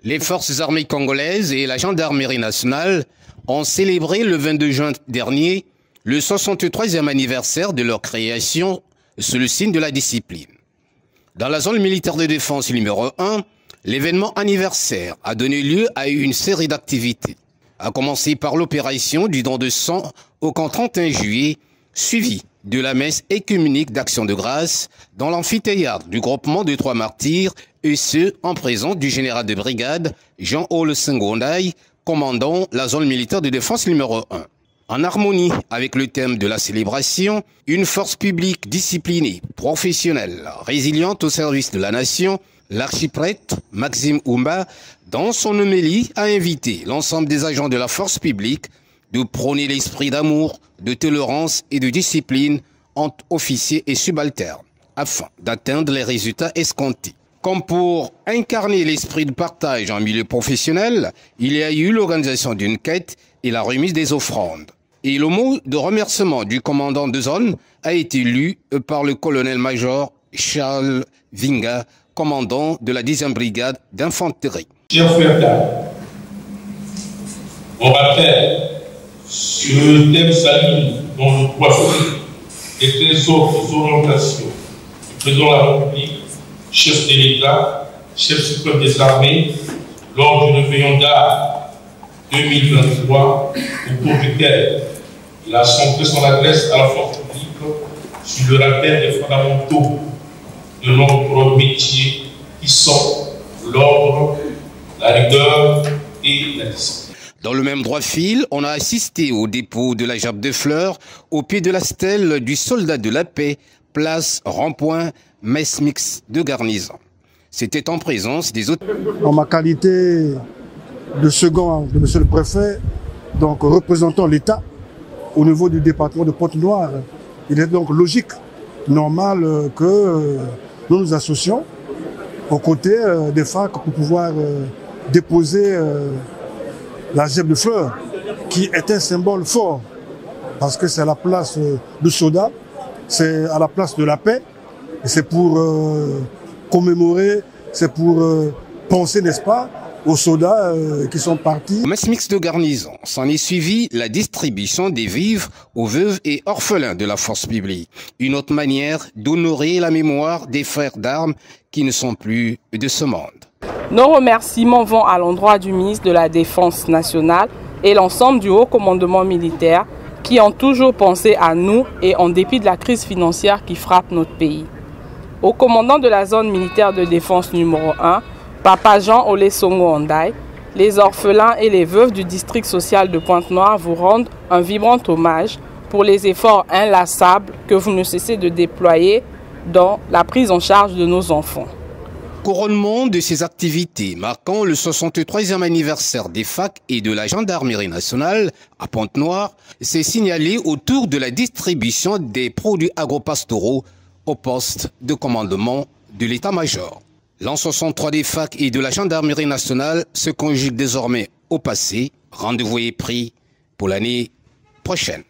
Les forces armées congolaises et la gendarmerie nationale ont célébré le 22 juin dernier le 63e anniversaire de leur création sous le signe de la discipline. Dans la zone militaire de défense numéro 1, l'événement anniversaire a donné lieu à une série d'activités, à commencer par l'opération du don de sang au camp 31 juillet, suivie de la messe œcuménique d'action de grâce dans l'amphithéâtre du groupement de Trois Martyrs, et ce, en présence du général de brigade Jean-Ole Sengondaï, commandant la zone militaire de défense numéro 1. En harmonie avec le thème de la célébration, une force publique disciplinée, professionnelle, résiliente au service de la nation, l'archiprêtre Maxime Oumba, dans son homélie, a invité l'ensemble des agents de la force publique de prôner l'esprit d'amour, de tolérance et de discipline entre officiers et subalternes, afin d'atteindre les résultats escomptés. Comme pour incarner l'esprit de partage en milieu professionnel, il y a eu l'organisation d'une quête et la remise des offrandes. Et le mot de remerciement du commandant de zone a été lu par le colonel-major Charles Vinga, commandant de la 10e brigade d'infanterie. Chers frères d'armes, on rappelle sur le thème salut dont le poisson était sauf aux orientations du président de la République, chef de l'État, chef suprême des armées, lors du réveillon d'armes 2023, au cours duquel il a centré son adresse à la force publique sur le rappel des fondamentaux de notre métier qui sont l'ordre, la rigueur et la discipline. Dans le même droit fil, on a assisté au dépôt de la gerbe de fleurs au pied de la stèle du soldat de la paix, place rond-point messe mixte de garnison. C'était en présence des autres. En ma qualité de second de monsieur le préfet, donc représentant l'État au niveau du département de Pointe-Noire, il est donc logique, normal que nous nous associons aux côtés des FAC pour pouvoir déposer la gerbe de fleurs, qui est un symbole fort, parce que c'est à la place du soldat, c'est à la place de la paix, et c'est pour commémorer, c'est pour penser, n'est-ce pas, aux soldats qui sont partis. Messe mixte de garnison, s'en est suivi la distribution des vivres aux veuves et orphelins de la force publique. Une autre manière d'honorer la mémoire des frères d'armes qui ne sont plus de ce monde. Nos remerciements vont à l'endroit du ministre de la Défense nationale et l'ensemble du haut commandement militaire qui ont toujours pensé à nous et en dépit de la crise financière qui frappe notre pays. Au commandant de la zone militaire de défense numéro 1, Papa Jean-Ole Sengondaï, les orphelins et les veuves du district social de Pointe-Noire vous rendent un vibrant hommage pour les efforts inlassables que vous ne cessez de déployer dans la prise en charge de nos enfants. Couronnement de ces activités marquant le 63e anniversaire des FAC et de la gendarmerie nationale à Pointe-Noire s'est signalé autour de la distribution des produits agropastoraux au poste de commandement de l'état-major. L'an 63 des FAC et de la gendarmerie nationale se conjugue désormais au passé. Rendez-vous est pris pour l'année prochaine.